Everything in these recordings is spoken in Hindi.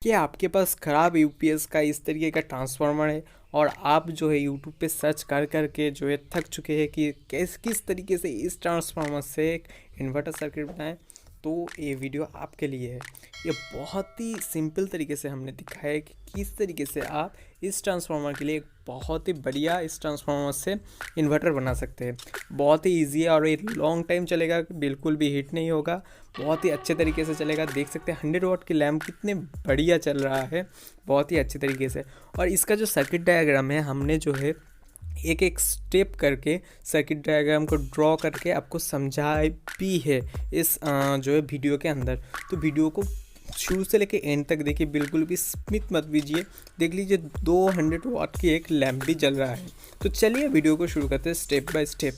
कि आपके पास ख़राब यूपीएस का इस तरीके का ट्रांसफार्मर है और आप जो है यूट्यूब पे सर्च कर कर के जो है थक चुके हैं कि किस तरीके से इस ट्रांसफार्मर से एक इन्वर्टर सर्किट बनाएं, तो ये वीडियो आपके लिए है। ये बहुत ही सिंपल तरीके से हमने दिखाया है कि किस तरीके से आप इस ट्रांसफार्मर के लिए एक बहुत ही बढ़िया इस ट्रांसफार्मर से इन्वर्टर बना सकते हैं। बहुत ही ईजी है और ये लॉन्ग टाइम चलेगा, बिल्कुल भी हीट नहीं होगा, बहुत ही अच्छे तरीके से चलेगा। देख सकते हैं 100 वाट की लैम्प कितने बढ़िया चल रहा है, बहुत ही अच्छे तरीके से। और इसका जो सर्किट डायग्राम है, हमने जो है एक एक स्टेप करके सर्किट डायग्राम को ड्रॉ करके आपको समझाई भी है इस जो है वीडियो के अंदर। तो वीडियो को शुरू से लेके एंड तक देखिए, बिल्कुल भी स्मित मत कीजिए। देख लीजिए 200 वाट की एक लैम्प भी जल रहा है। तो चलिए वीडियो को शुरू करते हैं स्टेप बाय स्टेप।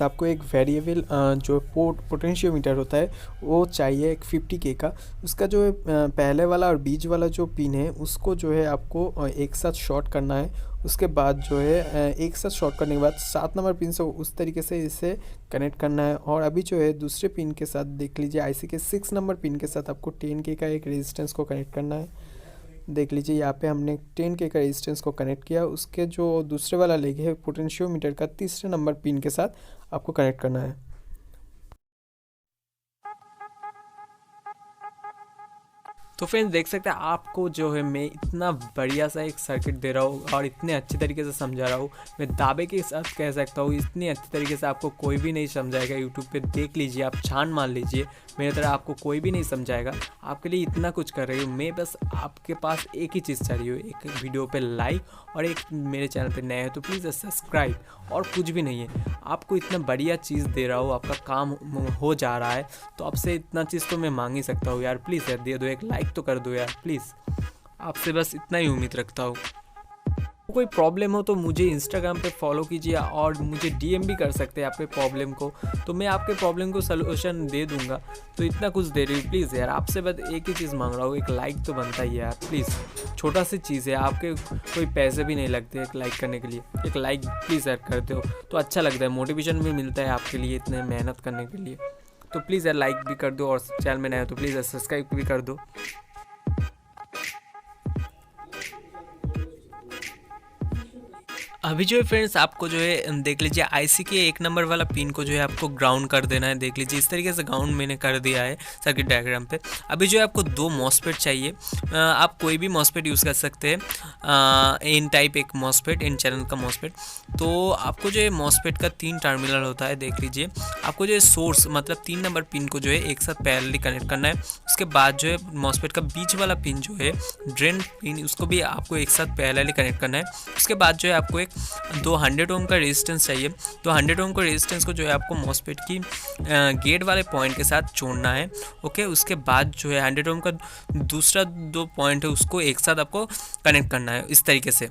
आपको एक वेरिएबल जो पोटेंशियोमीटर होता है वो चाहिए, एक 50K का। उसका जो है पहले वाला और बीच वाला जो पिन है उसको जो है आपको एक साथ शॉर्ट करना है। उसके बाद जो है एक साथ शॉर्ट करने के बाद 7 नंबर पिन से उस तरीके से इसे कनेक्ट करना है। और अभी जो है दूसरे पिन के साथ देख लीजिए, आईसी के 6 नंबर पिन के साथ आपको 10K का एक रेजिस्टेंस को कनेक्ट करना है। देख लीजिए यहाँ पे हमने 10K का रेजिस्टेंस को कनेक्ट किया। उसके जो दूसरे वाला लेग है पोटेंशियोमीटर का तीसरे नंबर पिन के साथ आपको कनेक्ट करना है। तो फ्रेंड्स देख सकते हैं आपको जो है मैं इतना बढ़िया सा एक सर्किट दे रहा हूँ और इतने अच्छे तरीके से समझा रहा हूँ, मैं दावे के साथ कह सकता हूँ इतनी अच्छी तरीके से आपको कोई भी नहीं समझाएगा। यूट्यूब पे देख लीजिए, आप छान मान लीजिए, मेरी तरह आपको कोई भी नहीं समझाएगा। आपके लिए इतना कुछ कर रही हूँ मैं, बस आपके पास एक ही चीज़ चाहिए, एक वीडियो पे लाइक और एक मेरे चैनल पे नए हो तो प्लीज़ सब्सक्राइब, और कुछ भी नहीं है। आपको इतना बढ़िया चीज़ दे रहा हूँ, आपका काम हो जा रहा है, तो आपसे इतना चीज़ तो मैं मांग ही सकता हूँ यार। प्लीज़ यार दे दो, एक लाइक तो कर दो यार प्लीज़, आपसे बस इतना ही उम्मीद रखता हूँ। कोई प्रॉब्लम हो तो मुझे इंस्टाग्राम पे फॉलो कीजिए और मुझे डीएम भी कर सकते हैं आपके प्रॉब्लम को, तो मैं आपके प्रॉब्लम को सलूशन दे दूंगा। तो इतना कुछ दे रही हूँ, प्लीज़ यार आपसे बस एक ही चीज़ मांग रहा हूँ, एक लाइक तो बनता ही है यार प्लीज़। छोटा सी चीज़ है, आपके कोई पैसे भी नहीं लगते एक लाइक करने के लिए, एक लाइक प्लीज़ यार करते हो तो अच्छा लगता है, मोटिवेशन भी मिलता है आपके लिए इतने मेहनत करने के लिए। तो प्लीज़ यार लाइक भी कर दो और चैनल में नए हो तो प्लीज़ यार सब्सक्राइब भी कर दो। अभी जो है फ्रेंड्स आपको जो है देख लीजिए आईसी के 1 नंबर वाला पिन को जो है आपको ग्राउंड कर देना है। देख लीजिए इस तरीके से ग्राउंड मैंने कर दिया है सर्किट डायग्राम पे। अभी जो है आपको 2 मॉसफेट चाहिए, आप कोई भी मॉसफेट यूज़ कर सकते हैं, इन टाइप एक मॉसफेट, इन चैनल का मॉसफेट। तो आपको जो है मॉसफेट का 3 टर्मिनल होता है, देख लीजिए। आपको जो है सोर्स मतलब 3 नंबर पिन को जो है एक साथ पैरेलली कनेक्ट करना है। उसके बाद जो है मॉसफेट का बीच वाला पिन जो है ड्रेन पिन, उसको भी आपको एक साथ पैरेलली कनेक्ट करना है। उसके बाद जो है आपको एक 200 ओम का रेजिस्टेंस चाहिए। तो 100 ओम का रेजिस्टेंस को जो है आपको मॉसफेट की गेट वाले पॉइंट के साथ जोड़ना है। ओके, उसके बाद जो है 100 ओम का दूसरा 2 पॉइंट है उसको एक साथ आपको कनेक्ट करना है इस तरीके से।